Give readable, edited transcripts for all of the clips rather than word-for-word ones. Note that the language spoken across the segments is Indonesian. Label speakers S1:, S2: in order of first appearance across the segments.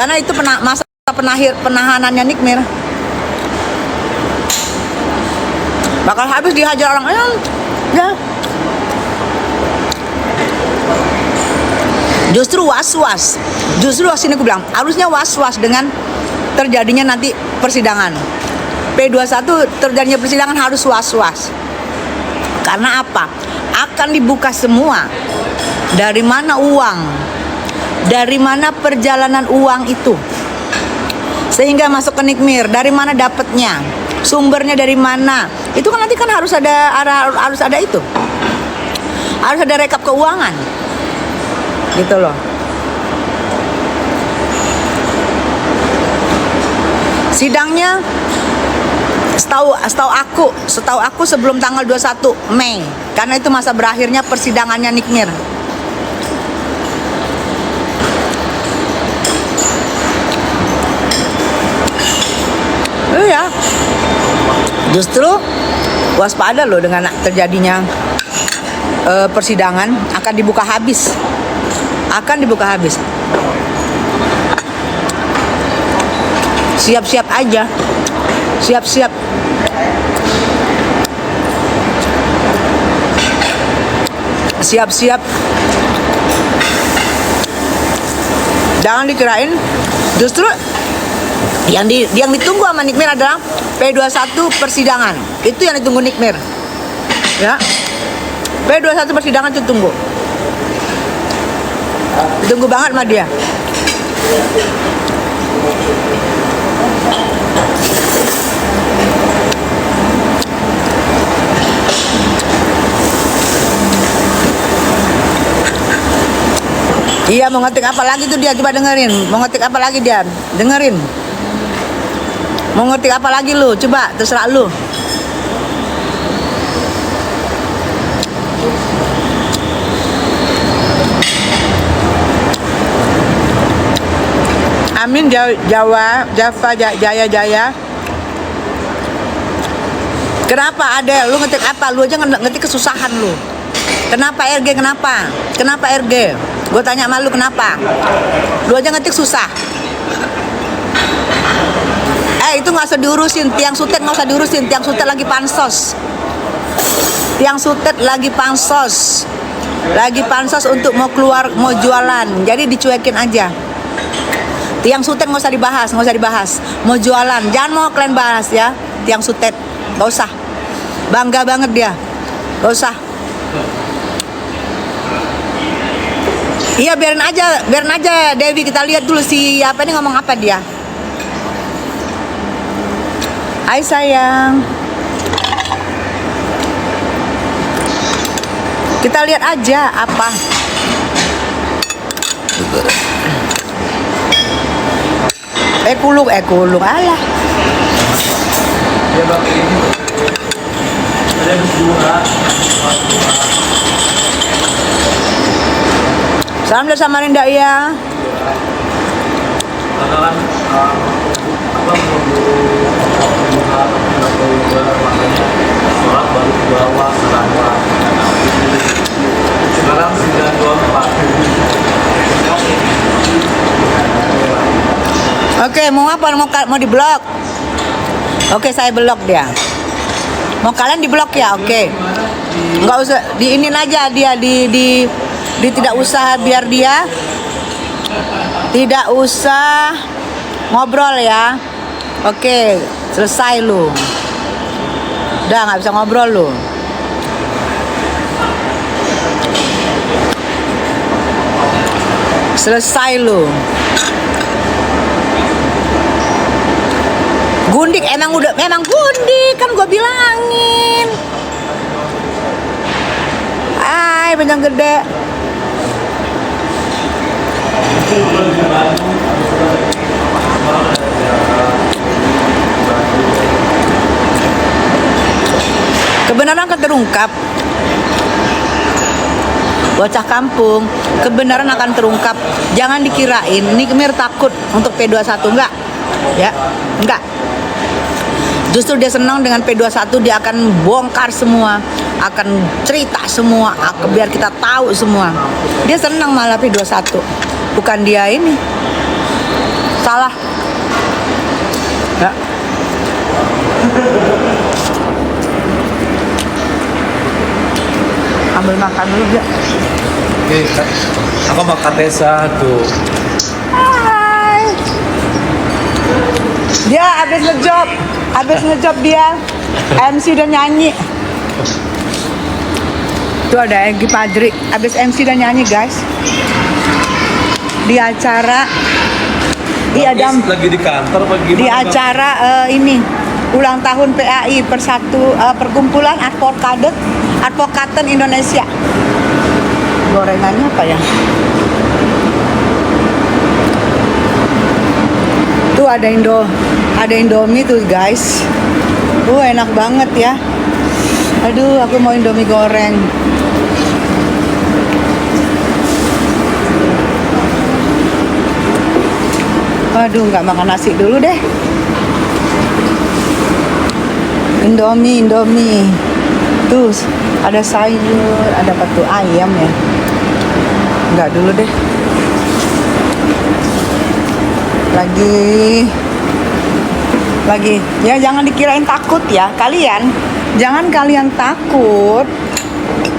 S1: Karena itu masa penahanannya Nikmir. Bakal habis dihajar orang. Ya. Justru was-was. Justru sini aku bilang, harusnya was-was dengan terjadinya nanti persidangan. P21 terjadinya persidangan harus was-was. Karena apa? Akan dibuka semua. Dari mana uang? Dari mana perjalanan uang itu? Sehingga masuk ke Nikmir. Dari mana dapatnya? Sumbernya dari mana? Itu kan nanti kan harus ada itu. Harus ada rekap keuangan. Gitu loh. Sidangnya setahu aku sebelum tanggal 21 Mei. Karena itu masa berakhirnya persidangannya Nikmir. Ya. Justru waspada loh dengan terjadinya persidangan akan dibuka habis. Siap-siap aja. Siap-siap. Siap-siap. Jangan dikirain justru yang ditunggu sama Nikmir adalah P21 persidangan. Itu yang ditunggu Nikmir. Ya. P21 persidangan itu tunggu. Ditunggu banget sama dia. Iya, mau ngetik apa lagi tuh dia? Coba dengerin. Mau ngetik apa lagi dia? Dengerin. Mau ngetik apa lagi lu? Coba, terserah lu. Amin Java Jaya. Kenapa Adel? Lu ngetik apa? Lu aja ngetik kesusahan lu. Kenapa RG? Kenapa RG? Gue tanya sama lu kenapa? Lu aja ngetik susah. Itu nggak usah diurusin. Tiang sutet nggak usah diurusin. Tiang sutet lagi pansos. Lagi pansos untuk mau keluar, mau jualan. Jadi dicuekin aja. Tiang sutet nggak usah dibahas. Mau jualan, jangan mau kalian bahas ya. Tiang sutet, nggak usah. Bangga banget dia, nggak usah. Iya biarin aja Dewi, kita lihat dulu si apa ini ngomong apa dia. Hai sayang. Kita lihat aja apa. Kuluk alah. Salam dari Samarinda ya. Oke, mau apa? Mau di blok? Oke, saya blok dia. Mau kalian di blok ya? Oke. Nggak usah diinin aja dia di tidak usah, biar dia tidak usah ngobrol ya. Oke, selesai lu. Udah nggak bisa ngobrol lu. Selesai lu. Gundik memang gundik kan gua bilangin. Ay, panjang gede. Kebenaran akan terungkap. Bocah kampung, kebenaran akan terungkap. Jangan dikirain Nikmir takut untuk P21, enggak. Ya, enggak. Justru dia senang dengan P21, dia akan bongkar semua, akan cerita semua, biar kita tahu semua. Dia senang malah P21, bukan dia ini. Salah. Ya. Ambil makan dulu ya.
S2: Oke, aku makan Tessa tuh.
S1: Hai. Dia habis ngejob dia MC dan nyanyi. Tuh ada Egy Padri, habis MC dan nyanyi guys. Di acara
S2: Lagi di kantor apa gimana?
S1: di acara ini ulang tahun PAI Perkumpulan Advokaten Indonesia. Gorengannya apa ya? Tuh ada Indomie tuh guys. Enak banget ya. Aduh, aku mau Indomie goreng. Waduh, nggak makan nasi dulu deh. Indomie. Tuh, ada sayur, ada batu ayam ya. Nggak dulu deh. Lagi. Ya jangan dikirain takut ya. Jangan kalian takut.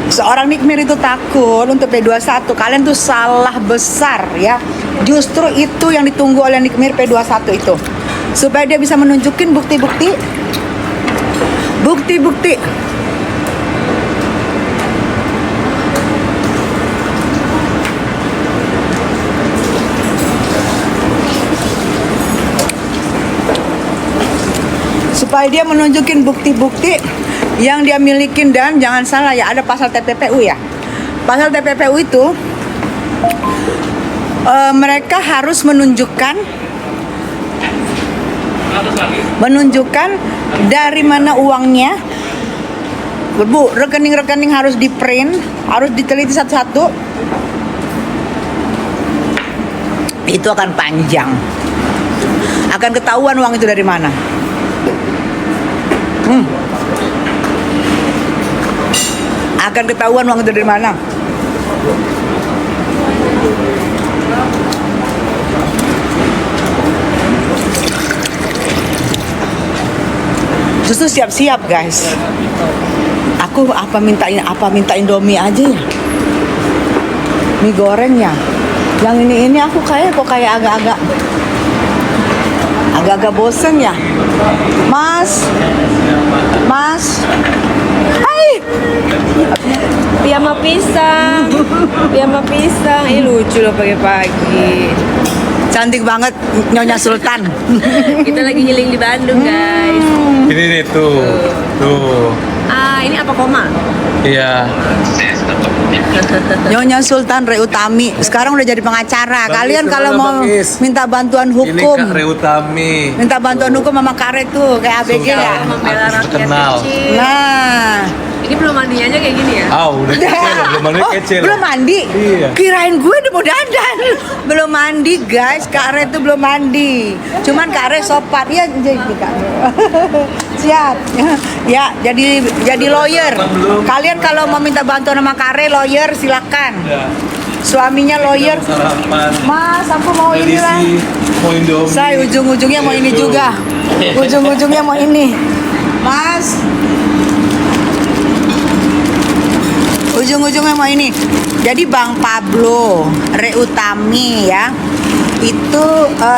S1: Seorang Nikmir itu takut untuk P21. Kalian tuh salah besar ya. Justru itu yang ditunggu oleh Nikmir P21 itu. Supaya dia bisa menunjukin bukti-bukti. Supaya dia menunjukin bukti-bukti yang dia milikin. Dan jangan salah ya, ada pasal TPPU ya. Pasal TPPU itu mereka harus menunjukkan dari mana uangnya. Bu, rekening-rekening harus di-print, harus diteliti satu-satu. Itu akan panjang. Akan ketahuan uang itu dari mana. Akan ketahuan uang itu dari mana. Justru siap-siap guys. Aku minta Indomie aja ya. Mie goreng ya. Yang ini aku kayak agak-agak bosen ya. Mas. Hai.
S3: Piyama pisang. Ini lucu loh pagi-pagi.
S1: Cantik banget Nyonya Sultan.
S3: Kita lagi healing di Bandung, guys.
S2: Ini nih tuh.
S3: Ini apa koma?
S2: Iya.
S1: Nyonya Sultan Reutami sekarang udah jadi pengacara. Kalian kalau mau minta bantuan
S2: Ini
S1: hukum,
S2: Kak Reutami.
S1: minta bantuan hukum sama Kare tuh kayak ABG ya.
S3: Membela rakyat
S2: Kenal.
S3: kecil.
S1: Nah,
S3: Ini belum mandinya aja kayak gini ya?
S2: Udah kecil, belum mandi kecil.
S1: Belum mandi?
S2: Iya.
S1: Kirain gue udah mau dandan. Belum mandi guys, Kak Re tuh belum mandi. Cuman Kak Re sopan. Ya jadi Kak Re. Siap. Ya, jadi lawyer. Kalian kalau mau minta bantuan sama Kak Re, lawyer silakan.
S2: Ya.
S1: Suaminya lawyer.
S2: Sarapan.
S1: Mas, aku mau ini lah.
S2: Mau Indomie.
S1: Saya ujung-ujungnya mau ini
S2: Itu.
S1: juga. Ujung-ujungnya mau ini. Mas. Ujung-ujungnya mau ini. Jadi Bang Pablo Reutami ya, itu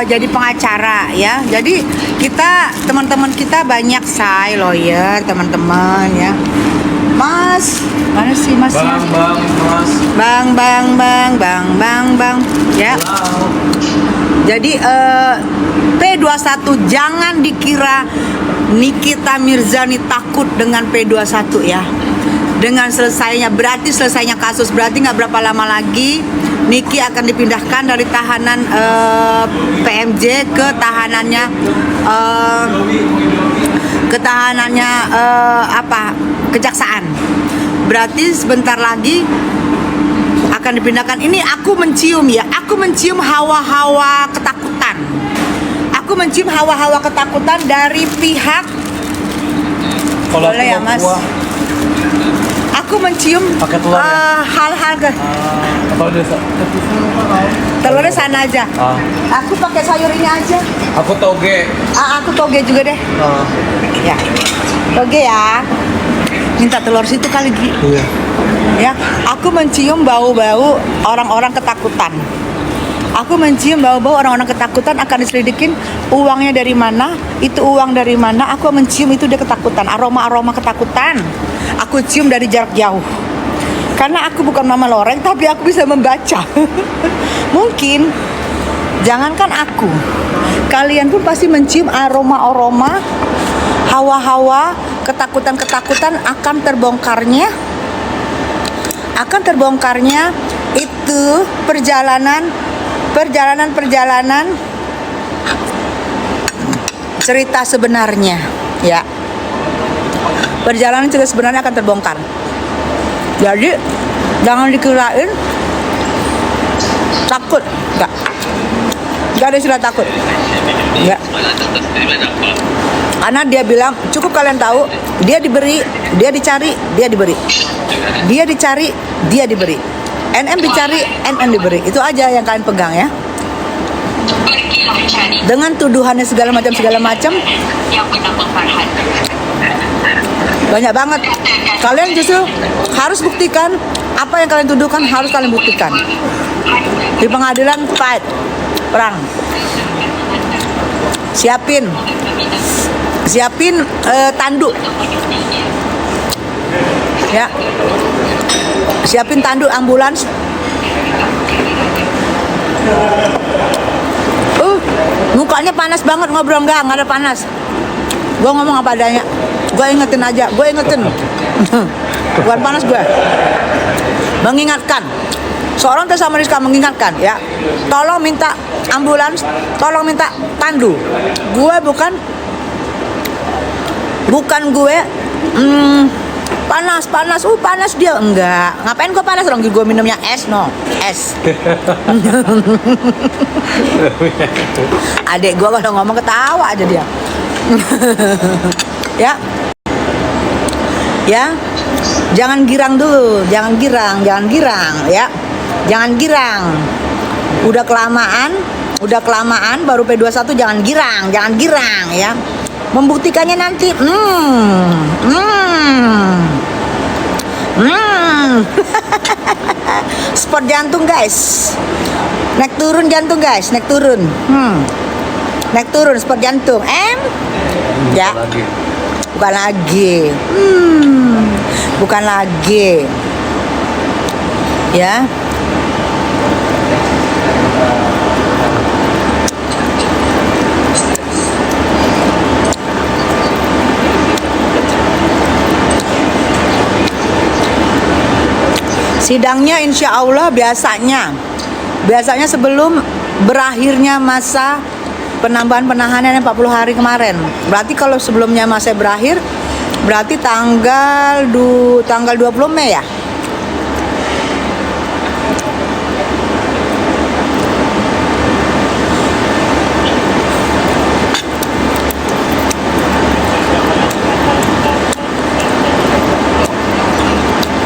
S1: jadi pengacara ya. Jadi kita teman-teman kita banyak lawyer teman-teman ya. Mas, mana sih masnya?
S2: Mas.
S1: Bang ya.
S2: Wow.
S1: Jadi P21 jangan dikira Nikita Mirzani takut dengan P21 ya. Dengan berarti selesainya kasus, berarti nggak berapa lama lagi Niki akan dipindahkan dari tahanan PMJ ke tahanannya kejaksaan. Berarti sebentar lagi akan dipindahkan. Ini aku mencium hawa-hawa ketakutan. Aku mencium hawa-hawa ketakutan dari pihak.
S2: Kalau
S1: boleh ya Mas? Aku mencium
S2: Pakai telur ya?
S1: hal-hal ke
S2: Apa udah
S1: telurnya sana aja. Aku pakai sayur ini aja.
S2: Aku toge.
S1: Aku toge juga deh. Ya, toge ya. Minta telur situ kali Gi.
S2: Iya.
S1: Ya, aku mencium bau-bau orang-orang ketakutan. Aku mencium bau-bau orang-orang ketakutan akan diselidikin uangnya dari mana, itu uang dari mana. Aku mencium itu dia ketakutan, aroma-aroma ketakutan. Aku cium dari jarak jauh. Karena aku bukan Mama Loreng, tapi aku bisa membaca. Mungkin, jangankan aku, kalian pun pasti mencium aroma-aroma, hawa-hawa, ketakutan-ketakutan akan terbongkarnya itu perjalanan cerita sebenarnya, ya. Perjalanan cerita sebenarnya akan terbongkar. Jadi jangan dikirain takut, enggak ada istilah takut, enggak. Karena dia bilang cukup kalian tahu, dia diberi, dia dicari, dia diberi, dia dicari, dia diberi, NM dicari, NM diberi. Itu aja yang kalian pegang ya. Dengan tuduhannya segala macam banyak banget. Kalian justru harus buktikan apa yang kalian tuduhkan, harus kalian buktikan di pengadilan. Fight, perang, siapin tanduk ya, siapin tanduk ambulans. Mukanya panas banget ngobrol. Enggak ada panas. Gue ngomong apa adanya. Gue ingetin aja. Bukan panas gue. Mengingatkan. Seorang Tessa Mariska mengingatkan ya. Tolong minta ambulans. Tolong minta tandu. Gue bukan gue panas. Panas dia. Enggak. Ngapain gue panas dong? Gue minumnya es. No. Es. Adek gue kalau ngomong ketawa aja dia. Ya, jangan girang dulu, jangan girang ya, jangan girang. Udah kelamaan baru P21, jangan girang ya. Membuktikannya nanti. Sport jantung guys, naik turun jantung guys, naik turun sport jantung. Ya, bukan lagi ya. Sidangnya insya Allah biasanya sebelum berakhirnya masa penambahan penahanan yang 40 hari kemarin. Berarti kalau sebelumnya masa berakhir, berarti tanggal 20 Mei ya.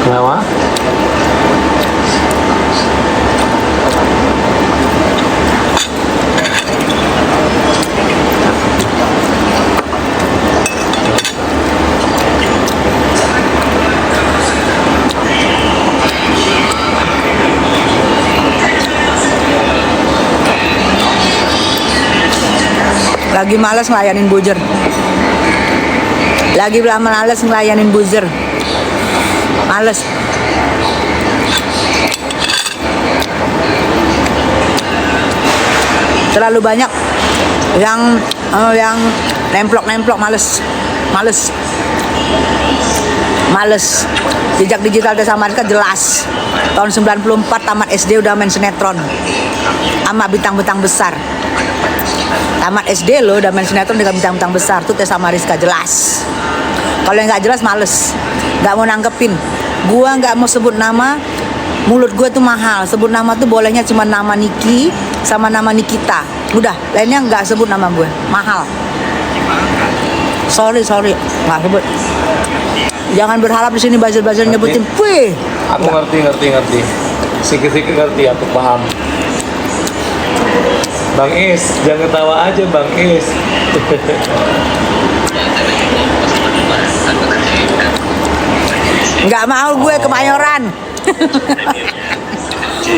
S2: Kenapa?
S1: Lagi malas ngelayanin buzzer. Males. Terlalu banyak yang nemplok, males. Jejak digital Tessa Mariska jelas. Tahun 94 tamat SD udah main sinetron sama bintang-bintang besar. Tamat SD lo udah main sinetron dengan bintang-bintang besar. Tuh Tessa Mariska jelas. Kalau yang nggak jelas males, nggak mau nanggepin. Gua nggak mau sebut nama. Mulut gue tuh mahal. Sebut nama tuh bolehnya cuma nama Niki sama nama Nikita. Udah, lainnya nggak sebut nama gue. Mahal. Sorry, nggak sebut. Jangan berharap di sini buzzer nyebutin, wih.
S2: Aku ngerti. Sikit-sikit ngerti, aku paham. Bang Is, jangan ketawa aja Bang Is.
S1: Nggak mau gue Kemayoran.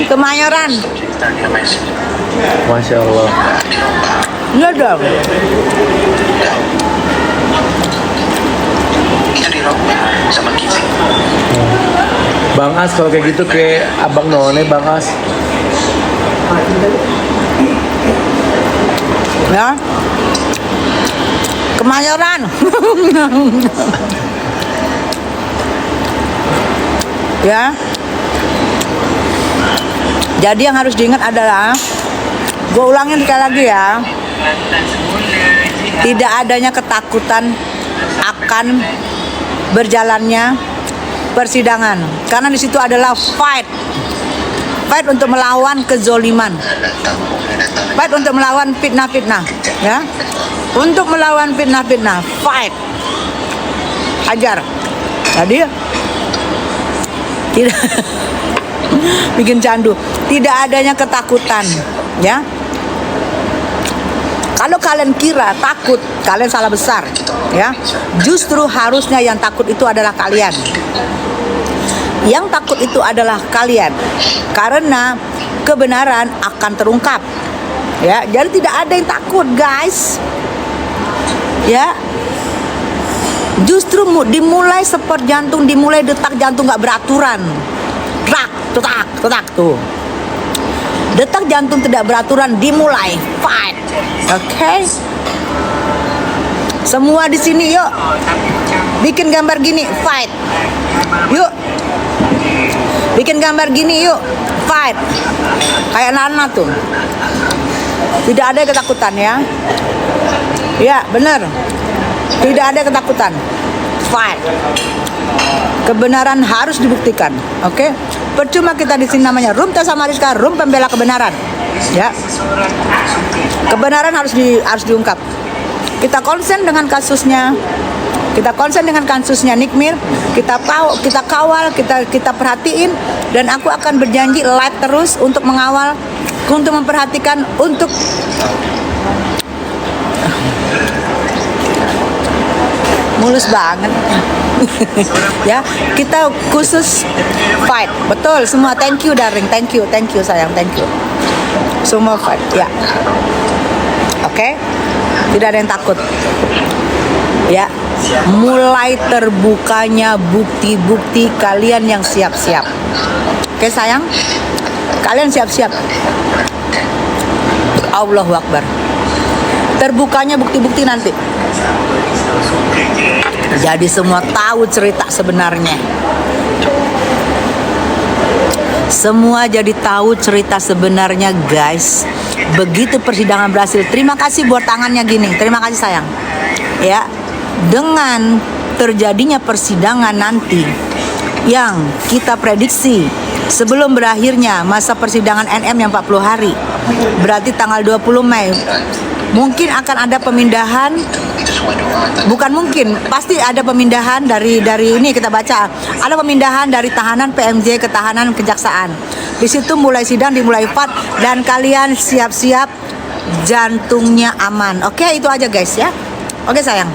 S1: Kemayoran.
S2: Masya Allah.
S1: Iya dong.
S2: Bang As kalau kayak gitu kayak Abang None Bang As.
S1: Ya. Kemayoran. Ya. Jadi yang harus diingat adalah, gue ulangin sekali lagi ya, tidak adanya ketakutan akan berjalannya persidangan, karena di situ adalah fight untuk melawan kezoliman, fight untuk melawan fitnah-fitnah, ya, untuk melawan fitnah-fitnah, fight, ajar. Jadi tidak bikin candu, tidak adanya ketakutan, ya. Kalau kalian kira takut, kalian salah besar, ya. Justru harusnya yang takut itu adalah kalian. Yang takut itu adalah kalian, karena kebenaran akan terungkap, ya. Jadi tidak ada yang takut, guys, ya. Justru dimulai sport jantung, dimulai detak jantung nggak beraturan, tetak tuh. Detak jantung tidak beraturan dimulai fight, oke? Semua di sini yuk, bikin gambar gini fight, yuk, bikin gambar gini yuk fight, kayak Nana tuh. Tidak ada ketakutan ya, ya bener, tidak ada ketakutan, fight. Kebenaran harus dibuktikan, oke? Percuma kita di sini namanya Room Tessa Mariska, room pembela kebenaran, ya. Kebenaran harus diungkap. Kita konsen dengan kasusnya, Nikmir. Kita kawal, kita perhatiin, dan aku akan berjanji live terus untuk mengawal, untuk memperhatikan, untuk mulus banget. Ya, kita khusus fight, betul semua. Thank you darling, thank you sayang, thank you. Semua fight, ya. Oke, tidak ada yang takut. Ya, mulai terbukanya bukti-bukti, kalian yang siap-siap. Oke sayang, kalian siap-siap. Allahu Akbar. Terbukanya bukti-bukti nanti. Jadi semua tahu cerita sebenarnya. Semua jadi tahu cerita sebenarnya, guys. Begitu persidangan berhasil. Terima kasih buat tangannya gini. Terima kasih sayang. Ya, dengan terjadinya persidangan nanti yang kita prediksi sebelum berakhirnya masa persidangan NM yang 40 hari, berarti tanggal 20 Mei mungkin akan ada pemindahan. Bukan mungkin, pasti ada pemindahan dari ini kita baca. Ada pemindahan dari tahanan PMJ ke tahanan kejaksaan. Di situ mulai sidang, dimulai FAT, dan kalian siap-siap, jantungnya aman. Oke, itu aja guys ya. Oke sayang.